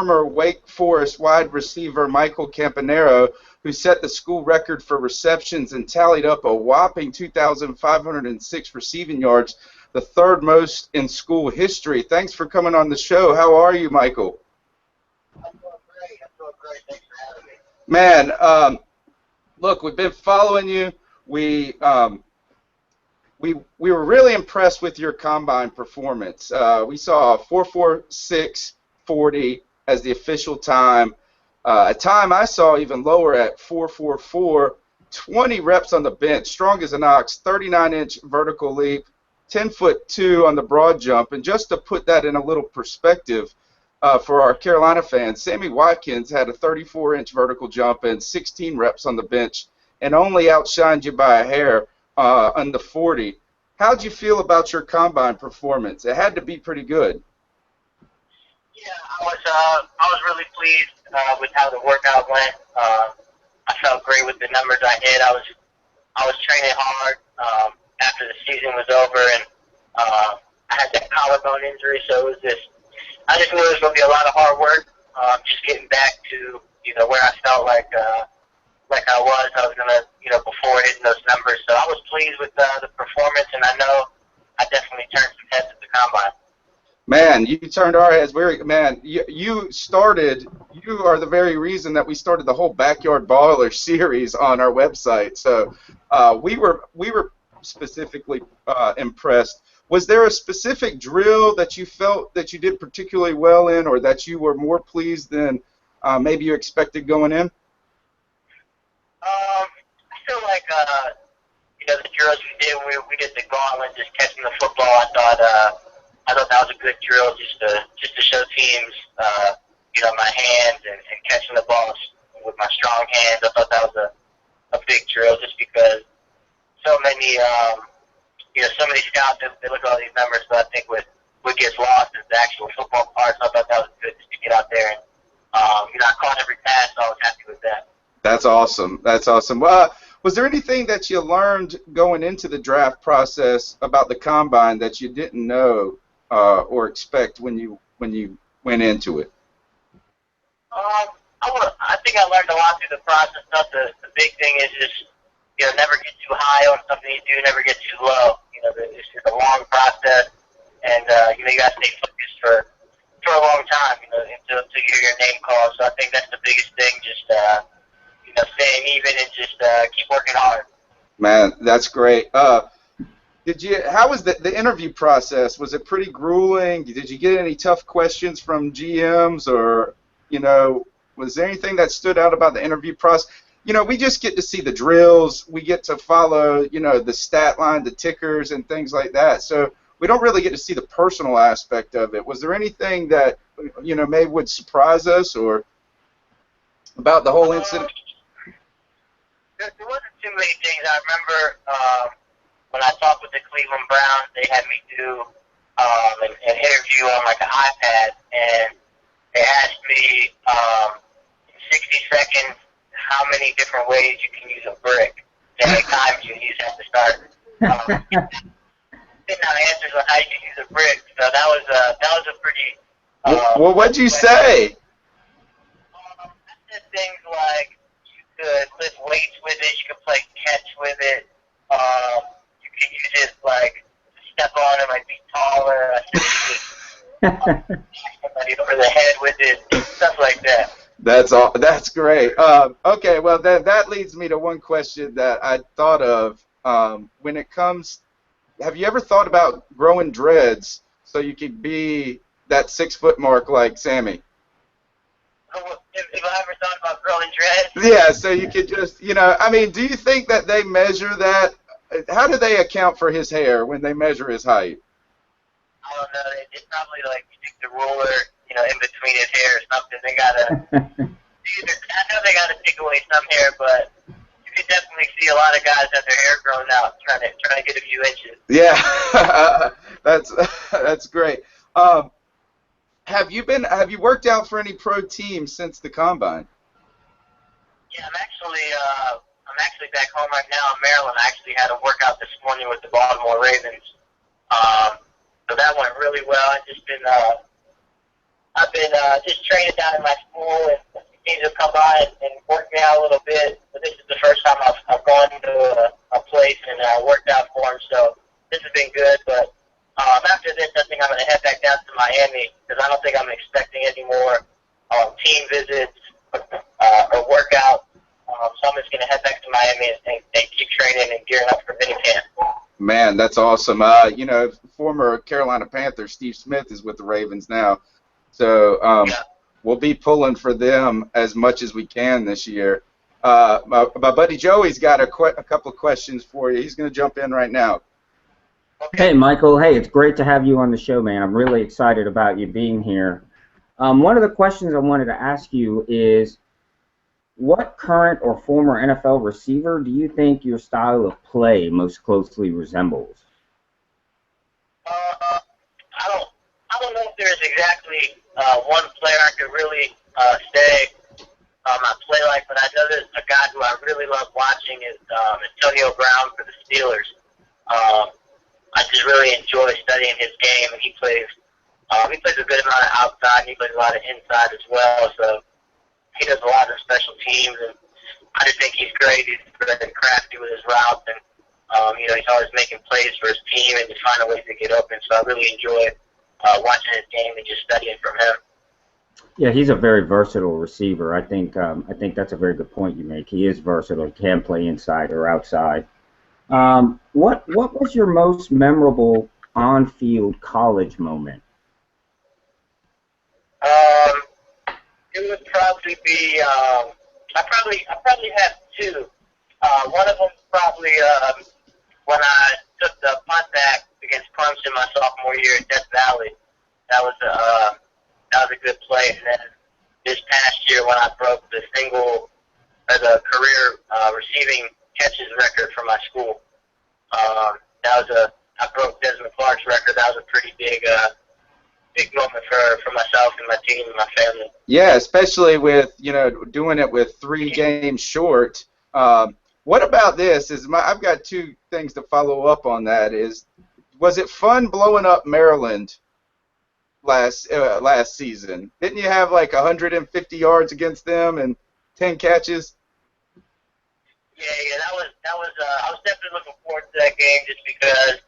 former Wake Forest wide receiver Michael Campanaro, who set the school record for receptions and tallied up a whopping 2,506 receiving yards, the third most in school history. Thanks for coming on the show. How are you, Michael? I'm doing great. Thanks for having me. Man, look, we've been following you. We were really impressed with your combine performance. We saw a 4.46.40 as the official time. A time I saw even lower at 4.44, 20 reps on the bench, strong as an ox, 39-inch vertical leap, 10'2" on the broad jump. And just to put that in a little perspective for our Carolina fans, Sammy Watkins had a 34-inch vertical jump and 16 reps on the bench and only outshined you by a hair on the 40. How'd you feel about your combine performance? It had to be pretty good. Yeah, I was really pleased with how the workout went. I felt great with the numbers I hit. I was training hard after the season was over, and I had that collarbone injury, so it was I just knew it was going to be a lot of hard work. Just getting back to where I felt like I was going to before hitting those numbers. So I was pleased with the performance, and I know I definitely turned some heads at the combine. Man, you turned our heads. You are the very reason that we started the whole Backyard Baller series on our website. So we were specifically impressed. Was there a specific drill that you felt that you did particularly well in, or that you were more pleased than maybe you expected going in? I feel like the drills we did when we did the gauntlet, just catching the football. I thought that was a good drill, just to show teams, my hands and catching the ball with my strong hands. I thought that was a big drill, just because so many scouts they look at all these numbers, but I think what gets lost is the actual football part. So I thought that was good just to get out there and I caught every pass, so I was happy with that. That's awesome. Was there anything that you learned going into the draft process about the combine that you didn't know or expect when you went into it? I think I learned a lot through the process. The big thing is just never get too high on something you do, never get too low. It's just a long process, and you got to stay focused for a long time, until you hear your name called. So I think that's the biggest thing, just staying even and just keep working hard. Man, that's great. How was the interview process? Was it pretty grueling? Did you get any tough questions from GMs, or was there anything that stood out about the interview process? We just get to see the drills. We get to follow, the stat line, the tickers, and things like that. So we don't really get to see the personal aspect of it. Was there anything that, maybe would surprise us or about the whole incident? There wasn't too many things. I remember when I talked with the Cleveland Browns, they had me do an interview on like an iPad, and they asked me in 60 seconds how many different ways you can use a brick. How many times you have to start. Didn't have answers on how you can use a brick, so that was a pretty. Well, what'd you say? I said things like you could lift weights with it, you could play catch with it, you could use it like to step on it, like be taller. I said you could somebody over the head with it, stuff like that. That's great. Okay, well that leads me to one question that I thought of. When it comes, have you ever thought about growing dreads so you could be that 6 foot mark like Sammy? If I ever thought about growing dreads? Yeah, so you could just, do you think that they measure that? How do they account for his hair when they measure his height? I don't know. It's probably like stick the ruler, in between his hair or something. They gotta. I know they gotta take away some hair, but you can definitely see a lot of guys have their hair grown out, trying to get a few inches. Yeah, that's great. Have you worked out for any pro teams since the combine? Yeah, I'm actually back home right now in Maryland. I actually had a workout this morning with the Baltimore Ravens. So that went really well. I've just been I've been just training down in my school, and teams have come by and worked me out a little bit. But this is the first time I've gone to a place and worked out for them, so this has been good. But after this, I think I'm going to head back down to Miami because I don't think I'm expecting any more team visits or workout. So I'm just going to head back to Miami and keep training and gearing up for minicamp. Man, that's awesome. You know, former Carolina Panther Steve Smith is with the Ravens now. So we'll be pulling for them as much as we can this year. My buddy Joey's got a couple of questions for you. He's going to jump in right now. Okay. Hey, Michael. Hey, it's great to have you on the show, man. I'm really excited about you being here. One of the questions I wanted to ask you is, what current or former NFL receiver do you think your style of play most closely resembles? I don't know if there's exactly one player I could really say I play like, but I know there's a guy who I really love watching is Antonio Brown for the Steelers. I just really enjoy studying his game, and he plays a good amount of outside, and he plays a lot of inside as well. So he does a lot of special teams, and I just think he's great. He's very crafty with his routes, and you know, he's always making plays for his team and just finding ways to get open. So I really enjoy watching his game and just studying from him. Yeah, he's a very versatile receiver. I think that's a very good point you make. He is versatile. He can play inside or outside. What was your most memorable on-field college moment? It would probably be I probably have two. One of them probably when I took the punt back against Clemson my sophomore year at Death Valley. That was a good play. And then this past year when I broke the career receiving catches record for my school. I broke Desmond Clark's record. That was a pretty big moment for myself and my team and my family. Yeah, especially with, you know, doing it with 3 games short. What about this? I've got 2 things to follow up on that. Was it fun blowing up Maryland last season? Didn't you have like 150 yards against them and 10 catches? Yeah, that was. I was definitely looking forward to that game just because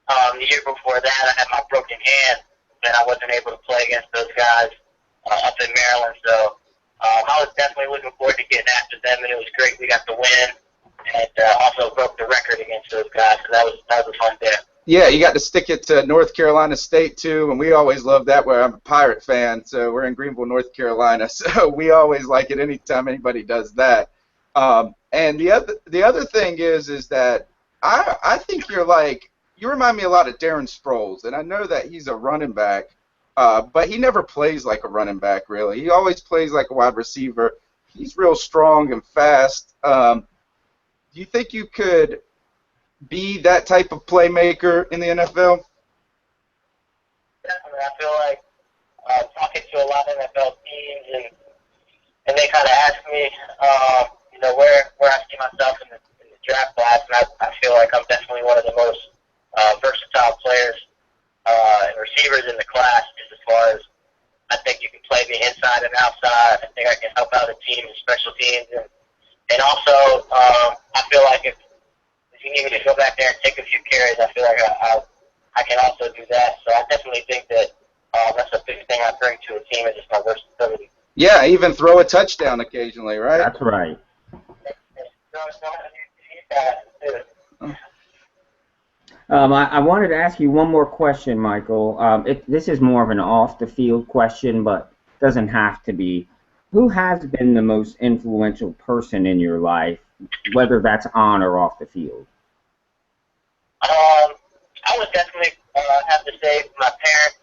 the year before that I had my broken hand and I wasn't able to play against those guys up in Maryland. So I was definitely looking forward to getting after them, and it was great. We got the win and also broke the record against those guys. So that was a fun day. Yeah, you got to stick it to North Carolina State too, and we always love that. Where I'm a Pirate fan, so we're in Greenville, North Carolina, so we always like it anytime anybody does that. And the other thing is that I think you remind me a lot of Darren Sproles, and I know that he's a running back, but he never plays like a running back really. He always plays like a wide receiver. He's real strong and fast. Do you think you could be that type of playmaker in the NFL? Definitely. I feel like talking to a lot of NFL teams, and they kind of ask me, you know, where I see myself in the draft class, and I feel like I'm definitely one of the most versatile players and receivers in the class, just as far as I think you can play me inside and outside. I think I can help out a team in special teams, and also I feel like if you need me to go back there and take a few carries, I feel like I can also do that. So I definitely think that that's a big thing I bring to a team is just my versatility. Yeah, even throw a touchdown occasionally, right? That's right. I wanted to ask you one more question, Michael. This is more of an off-the-field question, but doesn't have to be. Who has been the most influential person in your life, whether that's on or off the field? I would definitely have to say my parents.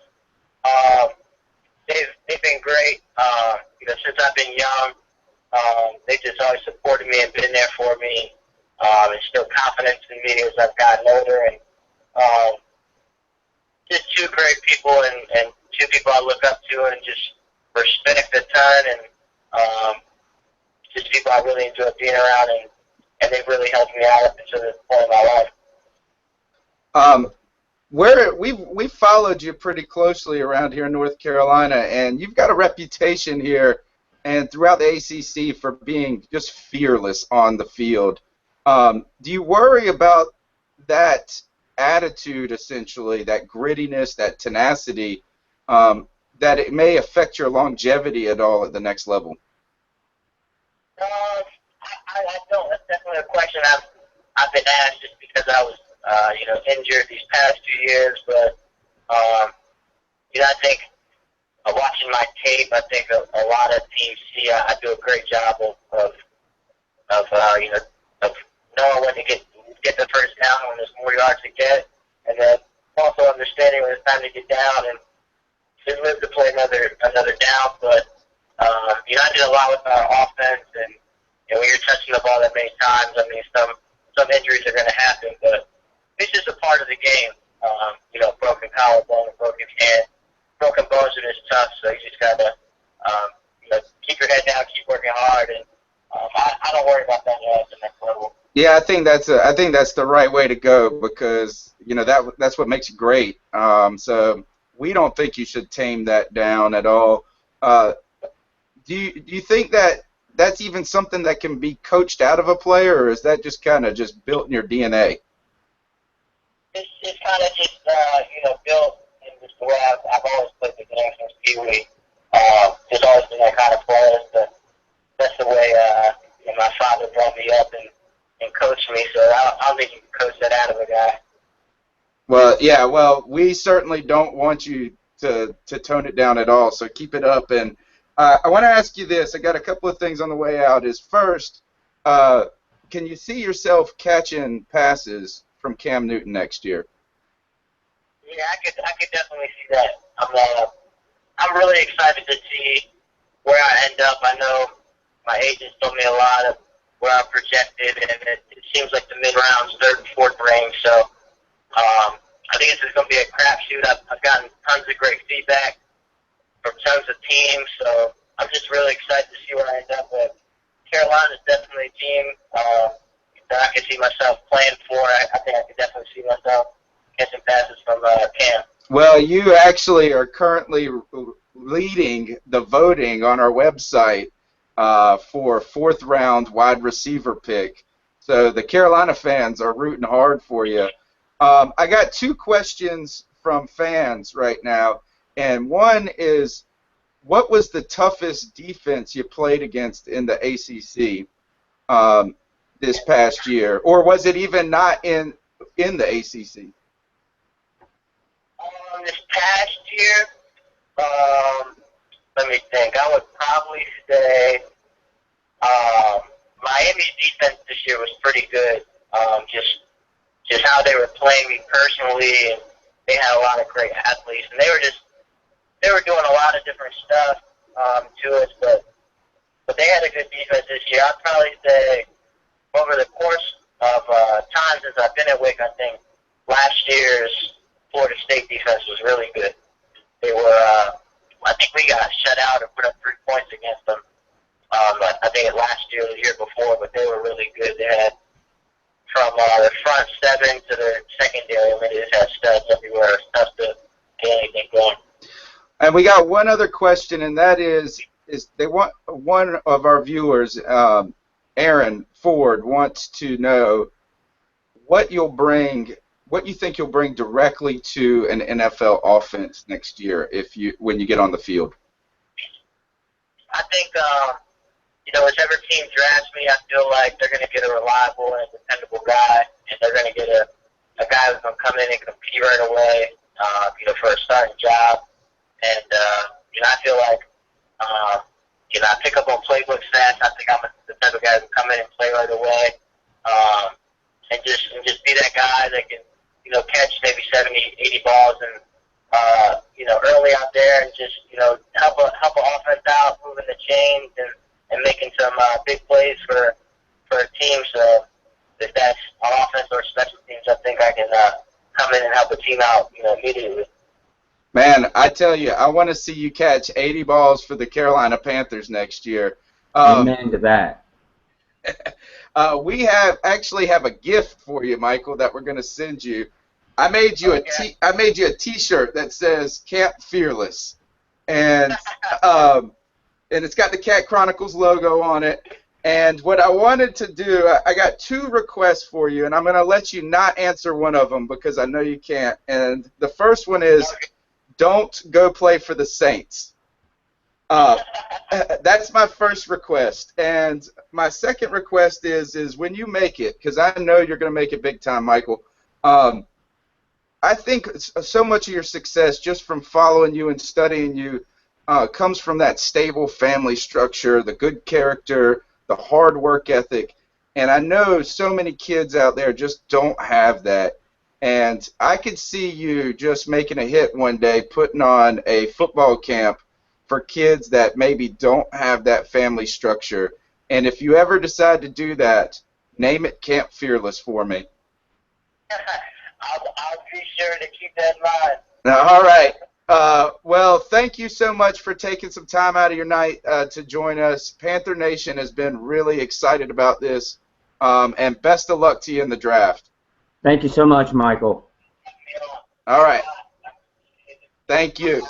They've been great. You know, since I've been young, they've just always supported me and been there for me. Instilled confidence in me as I've gotten older, and just 2 great people and 2 people I look up to and just respect a ton, and just people I really enjoy being around, and they've really helped me out up until this point in my life. we've followed you pretty closely around here in North Carolina, and you've got a reputation here and throughout the ACC for being just fearless on the field. Do you worry about that attitude, essentially, that grittiness, that tenacity, that it may affect your longevity at all at the next level? I don't. That's definitely a question I've been asked just because I was injured these past 2 years. But I think watching my tape, I think a lot of teams see I do a great job of knowing when to get the first down when there's more yards to get, and then also understanding when it's time to get down and just live to play another down. But I did a lot with our offense, and when you're touching the ball that many times, I mean, some injuries are going to happen, but it's just a part of the game. Broken collarbone, broken hand, broken bones are just tough. So you just gotta, keep your head down, keep working hard, and I don't worry about that at the next level. Yeah, I think that's the right way to go because that's what makes you great. So we don't think you should tame that down at all. Do you think that that's even something that can be coached out of a player, or is that just kind of just built in your DNA? It's kind of just built in just the way I've always played the game since Pee Wee. Just always been that kind of player. That's the way my father brought me up and coached me. So I don't think you can coach that out of a guy. Well, yeah. Well, we certainly don't want you to tone it down at all. So keep it up. And I want to ask you this. I got a couple of things on the way out. Is first, can you see yourself catching passes from Cam Newton next year? Yeah, I could definitely see that. I'm really excited to see where I end up. I know my agents told me a lot of where I'm projected, and it seems like the mid-rounds, third and fourth range. So I think it's just going to be a crapshoot. I've gotten tons of great feedback from tons of teams, so I'm just really excited to see where I end up with. Carolina is definitely a team that I can see myself playing for. I think I could definitely see myself catching passes from Cam. Well, you actually are currently leading the voting on our website for fourth round wide receiver pick. So the Carolina fans are rooting hard for you. I got two questions from fans right now, and one is, what was the toughest defense you played against in the ACC this past year, or was it even not in the ACC? This past year, let me think. I would probably say Miami's defense this year was pretty good. Just how they were playing me personally, and they had a lot of great athletes, and they were doing a lot of different stuff to us, but they had a good defense this year. I'd probably say over the course of time since I've been at Wick, I think last year's Florida State defense was really good. They were, I think we got shut out and put up 3 points against them. I think last year or the year before, but they were really good. They had from their front seven to their secondary, I mean, they just had studs everywhere. It's tough to get anything going. And we got one other question, and that is they want one of our viewers, Aaron Ford, wants to know what you think you'll bring directly to an NFL offense next year when you get on the field. I think whichever team drafts me, I feel like they're going to get a reliable and dependable guy, and they're going to get a guy who's going to come in and compete right away, for a starting job. And I feel like I pick up on playbook stats. I think I'm the type of guy who come in and play right away, and just be that guy that can catch maybe 70, 80 balls and early out there and just help an offense out, moving the chains and making some big plays for a team. So if that's on offense or special teams, I think I can come in and help a team out immediately. Man, I tell you, I want to see you catch 80 balls for the Carolina Panthers next year. Amen to that. We actually have a gift for you, Michael, that we're going to send you. I made you I made you a T-shirt that says "Camp Fearless," and and it's got the Cat Chronicles logo on it. And what I wanted to do, I got 2 requests for you, and I'm going to let you not answer one of them because I know you can't. And the first one is, don't go play for the Saints. That's my first request. And my second request is when you make it, because I know you're going to make it big time, Michael. I think so much of your success just from following you and studying you comes from that stable family structure, the good character, the hard work ethic. And I know so many kids out there just don't have that. And I could see you just making a hit one day, putting on a football camp for kids that maybe don't have that family structure. And if you ever decide to do that, name it Camp Fearless for me. I'll be sure to keep that in mind. All right. Well, thank you so much for taking some time out of your night to join us. Panther Nation has been really excited about this, and best of luck to you in the draft. Thank you so much, Michael. All right. Thank you.